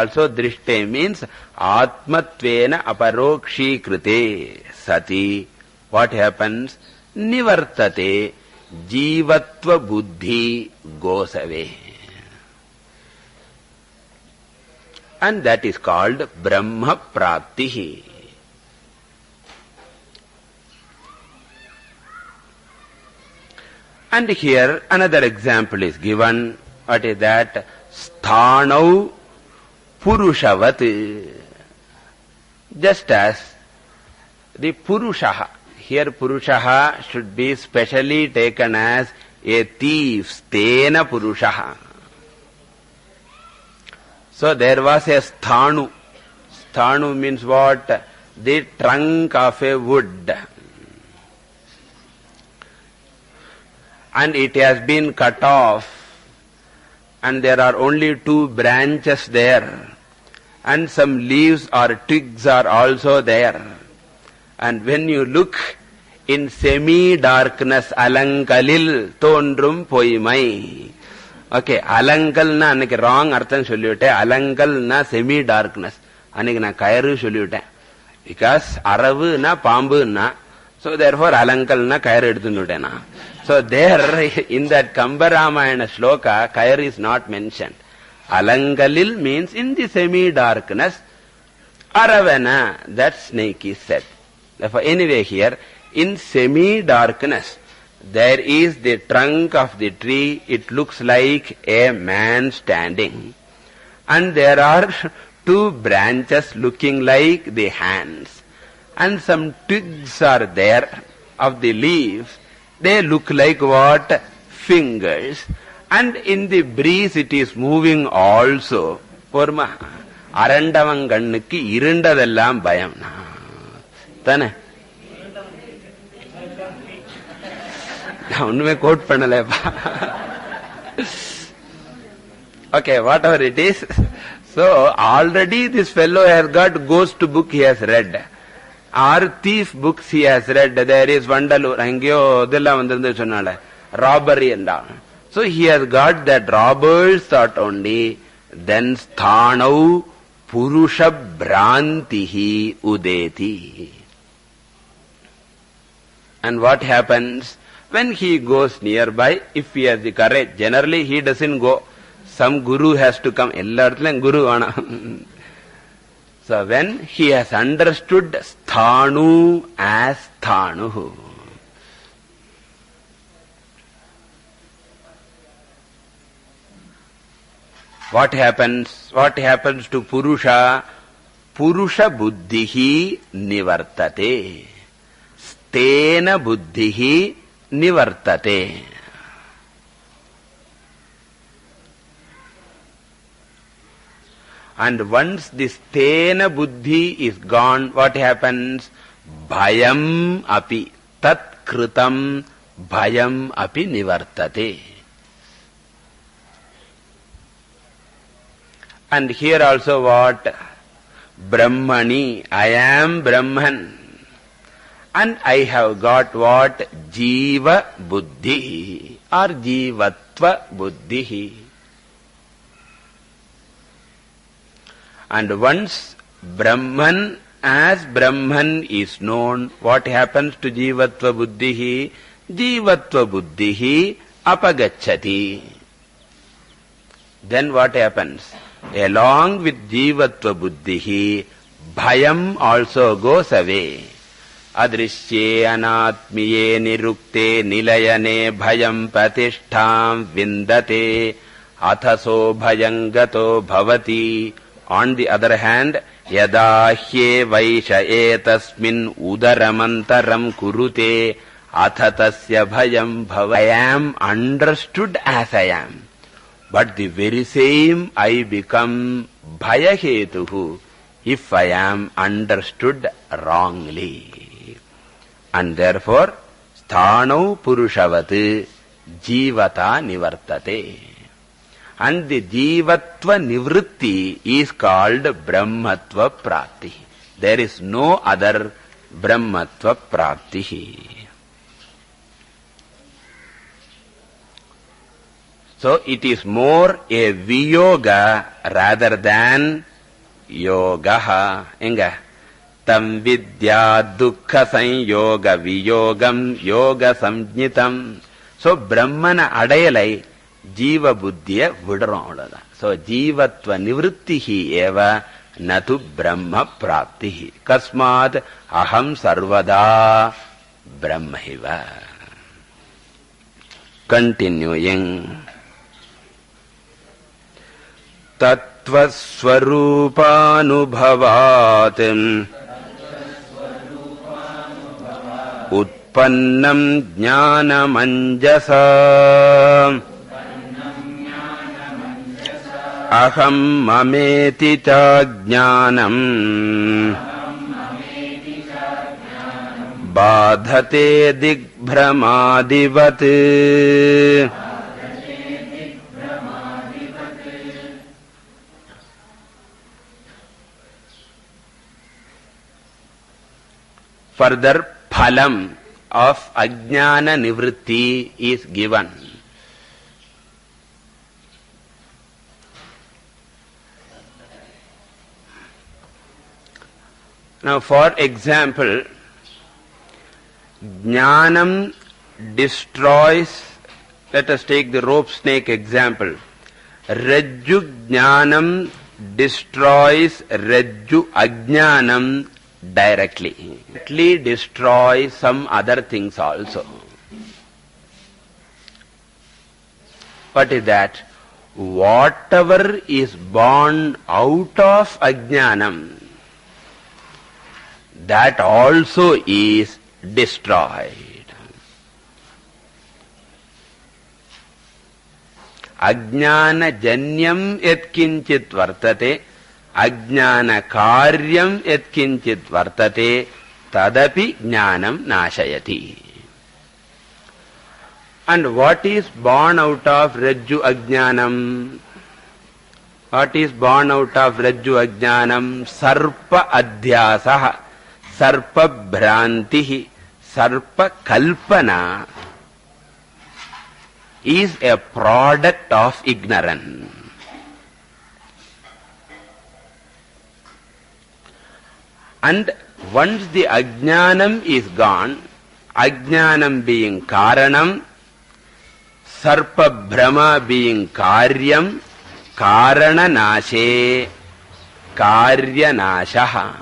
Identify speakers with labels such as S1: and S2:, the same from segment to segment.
S1: also drishte means atmatvena aparokshi krite sati. What happens? Nivartate. Jivatva buddhi goes away. And that is called Brahma Praptihi. And here another example is given. What is that? Sthanau Purushavat. Just as the Purushaha. Here Purushaha should be specially taken as a thief. Stena Purushaha. So there was a sthanu. Sthanu means what? The trunk of a wood. And it has been cut off. And there are only 2 branches there. And some leaves or twigs are also there. And when you look in semi-darkness, alankalil tondrum poimai. Okay, alankal na anike wrong artham sollute. Alankal na semi-darkness. Anike na kairu sollute. Because aravu na pambu na. So therefore alankal na kairu eduthunude na. So there in that Kambaramayana shloka, kair is not mentioned. Alankalil means in the semi-darkness. Aravana, that snake is said. Therefore anyway here, in semi-darkness, there is the trunk of the tree. It looks like a man standing. And there are 2 branches looking like the hands. And some twigs are there of the leaves. They look like what? Fingers. And in the breeze it is moving also. Porma. Arandavanganukku irundadellam bayam. Tane? Unme quote pannalepa. Okay, whatever it is. So already this fellow has got ghost book he has read. Or thief books he has read. There is Vandalur, Angyo, Dilla Vandandu Channala, robbery and all. So he has got that robber's thought only. Then Sthanau Purusha Bhrantihi Udeti. And what happens? When he goes nearby, if he has the courage, generally he doesn't go. Some guru has to come. Ellarthilum guru ana. So when he has understood Sthanu as Sthanu, what happens? What happens to Purusha? Purusha buddhihi nivartate. Stena buddhihi nivartate. And once this stena buddhi is gone, what happens? Bhayam api. Tat kritam bhayam api nivartate. And here also what? Brahmani. I am Brahman. And I have got what? Jiva buddhi or jivatva buddhi. And once Brahman as Brahman is known, what happens to jivatva buddhi? Jivatva buddhi apagacchati. Then what happens? Along with jivatva buddhi, bhayam also goes away. Adrishye anatmiye nirukte nilayane bhayam patishtham vindate athaso bhayangato bhavati. On the other hand, yada hye vaisha etasmin udaramantaram kurute athatasya bhayam bhava. I am understood as I am. But the very same I become bhayahetuhu if I am understood wrongly. And therefore, sthanau purushavat jivata nivartate. And the jivatva nivritti is called brahmatva prapti. There is no other brahmatva prapti. So it is more a viyoga rather than yogaha. Enga? Tam vidya dukkha sanyoga viyogam yoga samjnitam. So Brahmana adayalai Jiva buddhiya vidaram. So jivatva nivrittihi eva natu brahma praptihi. Kasmat aham sarvada brahmaiva. Continuing. Tattva swarupanubhavat utpannam jnanamanjasa aham mameti cha jnanam badhate digbhrhamadivat. Further phalam of ajnana nivritti is given. Now, for example, jnanam destroys, let us take the rope snake example. Rajju jnanam destroys rajju ajnanam directly. Directly destroys some other things also. What is that? Whatever is born out of ajnanam, that also is destroyed. Ajnana janyam yat kinchit vartate, ajnana karyam yat kinchit vartate, tadapi jnanam nashayati. And what is born out of rajju ajnanam? What is born out of rajju ajnanam? Sarpa adhyasaha, sarpa bhrantihi, sarpa kalpana is a product of ignorance. And once the ajnanam is gone, ajnanam being karanam, sarpa bhrama being karyam, karana nashe, karya nashaha.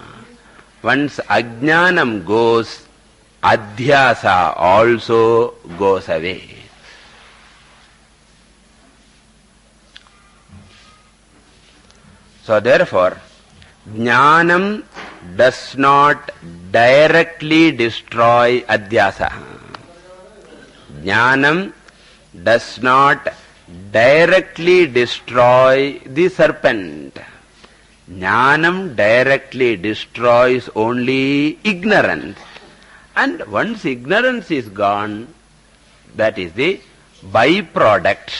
S1: Once ajnanam goes, adhyasa also goes away. So therefore, jnanam does not directly destroy adhyasa. Jnanam does not directly destroy the serpent. Jnanam directly destroys only ignorance. And once ignorance is gone, that is the byproduct.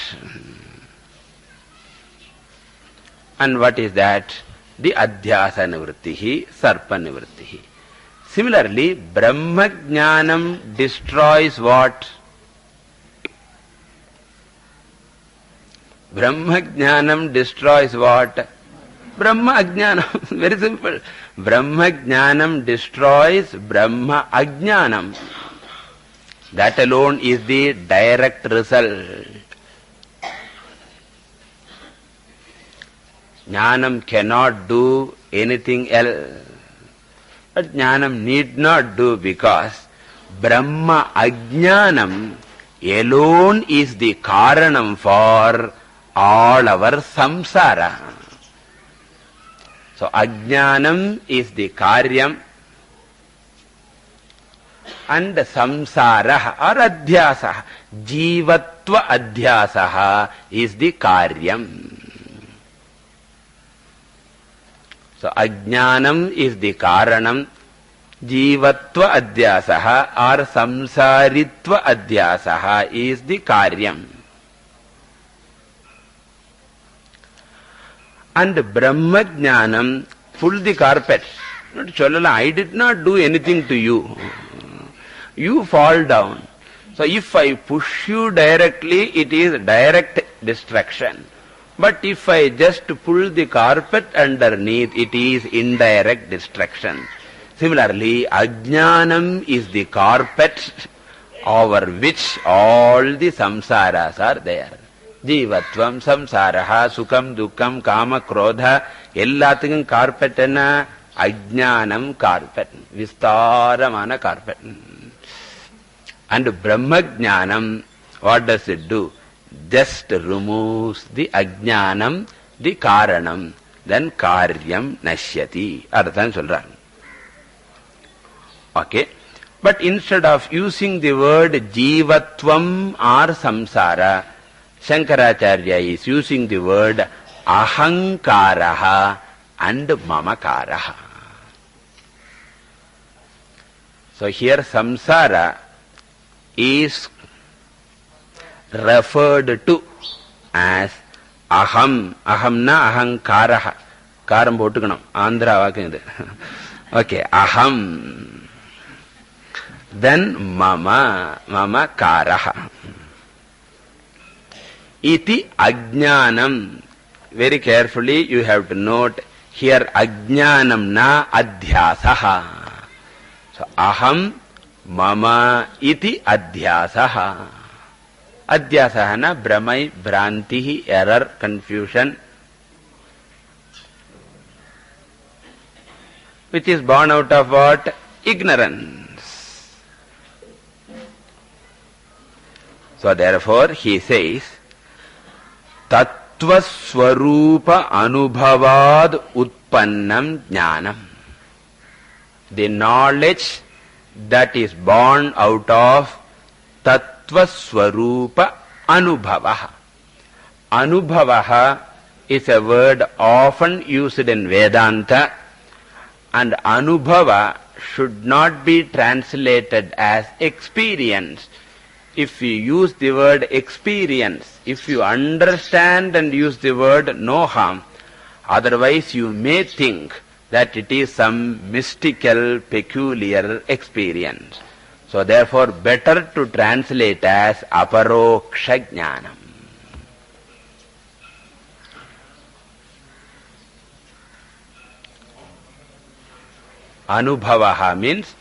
S1: And what is that? The adhyasa nivrittihi, sarpa nivrittihi. Similarly, Brahma jnanam destroys what? Brahma jnanam destroys what? Brahma ajnanam. Very simple. Brahma jnanam destroys Brahma ajnanam. That alone is the direct result. Jnanam cannot do anything else. But jnanam need not do, because Brahma ajnanam alone is the karanam for all our samsara. So ajnanam is the karyam and samsara or adhyasa, jivatva adhyasa is the karyam. So ajnanam is the karanam, jivatva adhyasaha or samsaritva adhyasaha is the karyam. And Brahma jnanam pull the carpet. I did not do anything to you. You fall down. So if I push you directly, it is direct destruction. But if I just pull the carpet underneath, it is indirect destruction. Similarly, ajnanam is the carpet over which all the samsaras are there. Jivatvam, samsaraha, sukam, dukkam, kama, krodha, ellathukkum carpet enna? Ajnanam carpet, vistaramana carpet. And Brahmajnanam, what does it do? Just removes the ajnanam, the karanam, then karyam nashyati. Arthan solran. Okay. But instead of using the word jivatvam or samsara, Shankaracharya is using the word ahankaraha and mamakaraha. So here samsara is referred to as aham. Aham na ahankaraha. Karam potukanam. Andhra vakkam. Okay, aham. Then mama karaha. Iti ajnanam. Very carefully you have to note here ajnanam na adhyasaha. So aham mama iti adhyasaha. Adhyasaha na bramai, bhrantihi, error, confusion, which is born out of what? Ignorance. So therefore he says, Tattva Swarupa Anubhavad Utpannam Jnanam. The knowledge that is born out of Tattva Swarupa Anubhavaha. Anubhavaha is a word often used in Vedanta, and Anubhava should not be translated as experience. If you use the word experience, if you understand and use the word no harm, otherwise you may think that it is some mystical, peculiar experience. So therefore better to translate as aparoksha jnanam. Anubhavaha means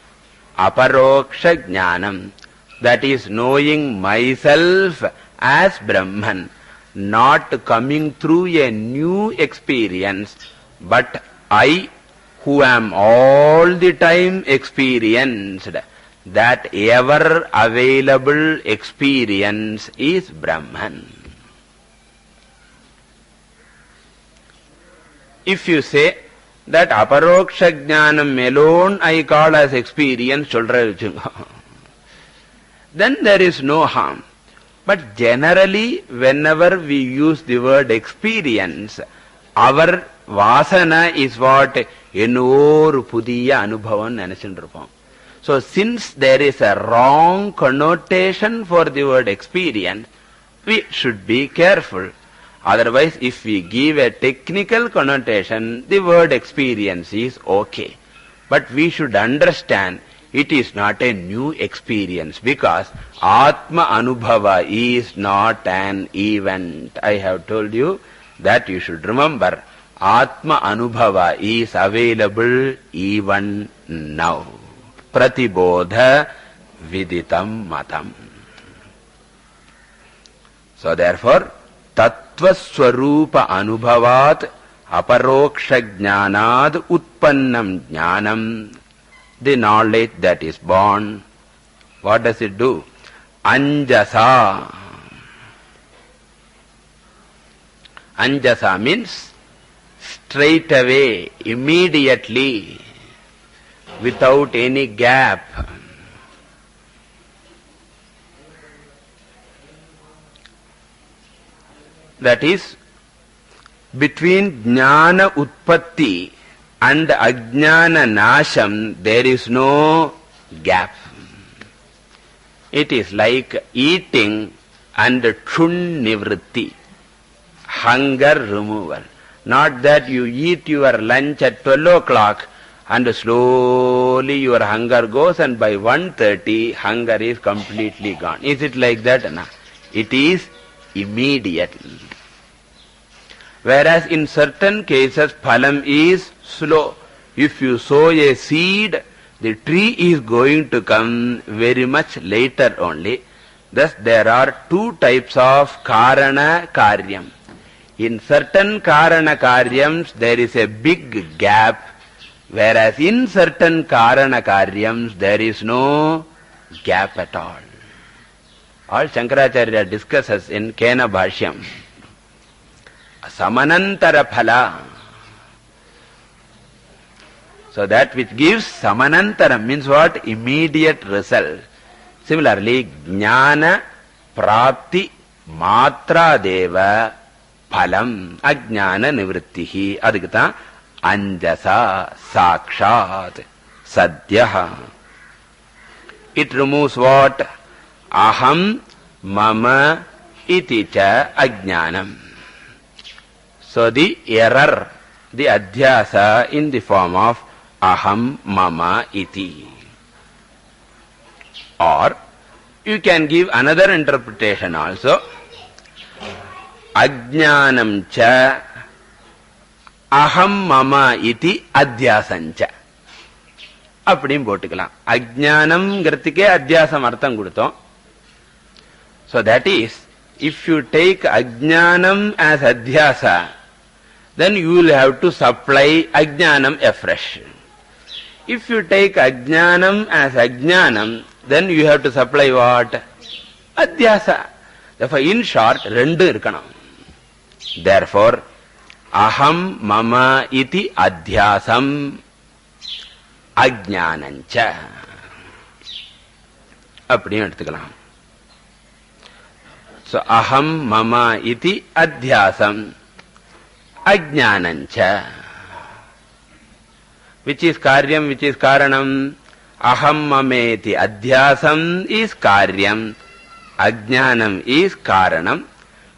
S1: aparoksha jnanam. That is knowing myself as Brahman, not coming through a new experience, but I who am all the time experienced, that ever available experience is Brahman. If you say that aparoksha jnanam alone I call as experience, then there is no harm. But generally, whenever we use the word experience, our vasana is what? Enoru pudiya anubhavan nenachindrupam. So since there is a wrong connotation for the word experience, we should be careful. Otherwise, if we give a technical connotation, the word experience is okay. But we should understand it is not a new experience, because Atma Anubhava is not an event. I have told you that you should remember Atma Anubhava is available even now. Pratibodha viditam matam. So therefore, Tattva Swarupa Anubhavat Aparoksha Jnanad Utpannam Jnanam. The knowledge that is born, what does it do? Anjasa. Anjasa means straight away, immediately, without any gap. That is, between jnana utpatti and ajnana nasham, there is no gap. It is like eating and chun nivritti, hunger removal. Not that you eat your lunch at 12 o'clock and slowly your hunger goes and by 1:30 hunger is completely gone. Is it like that? No. It is immediate. Whereas in certain cases, phalam is slow. If you sow a seed, the tree is going to come very much later only. Thus, there are two types of karana karyam. In certain karana karyams, there is a big gap, whereas in certain karana karyams, there is no gap at all. All Shankaracharya discusses in Kena Bhashyam. Samanantara phala. So that which gives samanantara means what? Immediate result. Similarly, jnana prapti matra deva phalam ajnana nivrittihi. Adhikata anjasa sakshat sadhyaha. It removes what? Aham mama iti cha ajnanam. So the error, the adhyasa in the form of aham mama iti. Or you can give another interpretation also. Ajnanam cha aham mama iti adhyasancha. அப்படியும் போட்டுக்கலாம். அஜ்ஞானம்ங்கிறதுக்கே அத்தியாசம் அர்த்தம் கொடுத்தோம். So that is, if you take ajnanam as adhyasa, then you will have to supply ajnanam afresh. If you take ajnanam as ajnanam, then you have to supply what? Adhyasa. Therefore, in short, rendu irkanam. Therefore, aham mama iti adhyasam ajnanancha. அப்படியும் எடுத்துக்கலாம். So, aham mama iti adhyasam ajnanancha. Which is karyam, which is karanam? Aham mameti adhyasam is karyam. Ajnanam is karanam.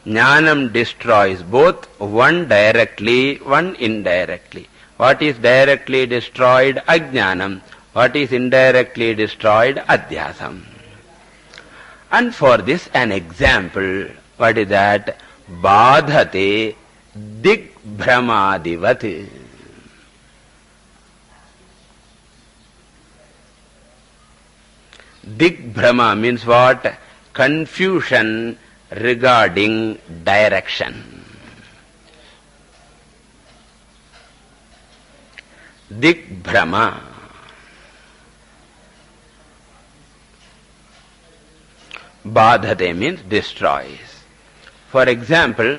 S1: Jnanam destroys both, one directly, one indirectly. What is directly destroyed? Ajnanam. What is indirectly destroyed? Adhyasam. And for this, an example. What is that? Badhate digbhramadivat. Digbhrama means what? Confusion regarding direction. Digbhrama. Badhate means destroys. For example,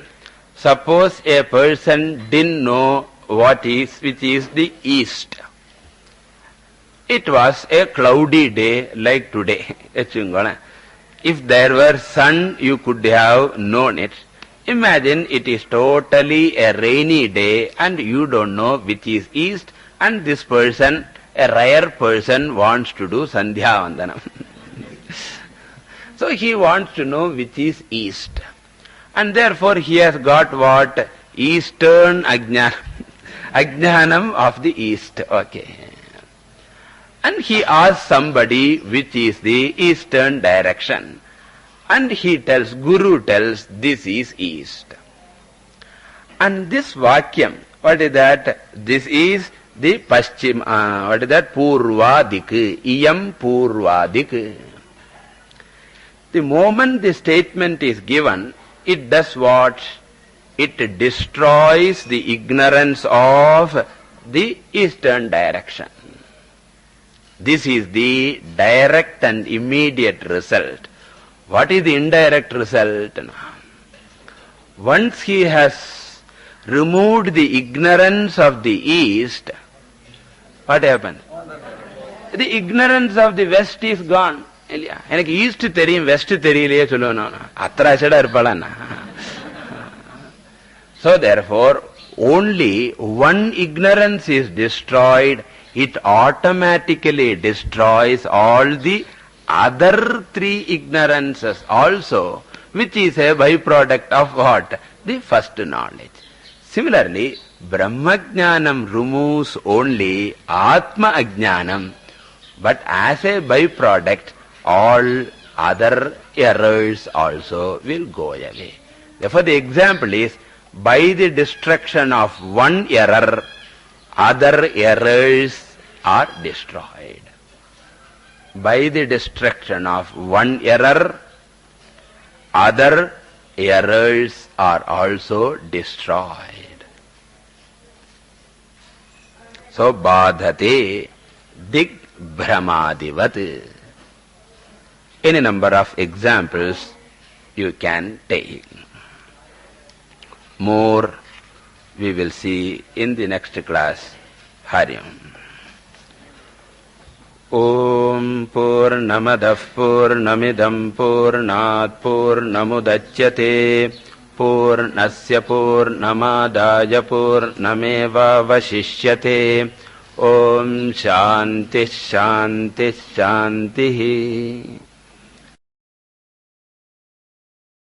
S1: suppose a person didn't know which is the east. It was a cloudy day like today. If there were sun, you could have known it. Imagine it is totally a rainy day and you don't know which is east, and this person, a rare person, wants to do Sandhya Vandanam. So he wants to know which is east. And therefore he has got what? Eastern Ajnanam. Ajnanam of the east. Okay. And he asks somebody which is the eastern direction. And he tells, Guru tells, this is east. And this Vakyam, what is that? This is the Paschim, what is that? Purvadik. Iyam Purvadik. The moment the statement is given, it does what? It destroys the ignorance of the eastern direction. This is the direct and immediate result. What is the indirect result? Once he has removed the ignorance of the east, what happens? The ignorance of the west is gone. எனக்கு east தெரியும் west தெரியலையே சொல்லணும் அத்தராச்சடா இருப்பாளா. So therefore, only one ignorance is destroyed, it automatically destroys all the other three ignorances also, which is a byproduct of what? The first knowledge. Similarly, Brahmajnanam removes only Atma Ajnanam, but as a byproduct, all other errors also will go away. Therefore, the example is by the destruction of one error, other errors are destroyed. By the destruction of one error, other errors are also destroyed. So, badhate dig brahmadivat. Any number of examples you can take. More we will see in the next class. Hari Om. Om Purnamadah Purnamidam Purnat Purnamudachyate Purnasya Purnamadaya Purnameva Vashishyate. Om Shanti Shanti Shanti.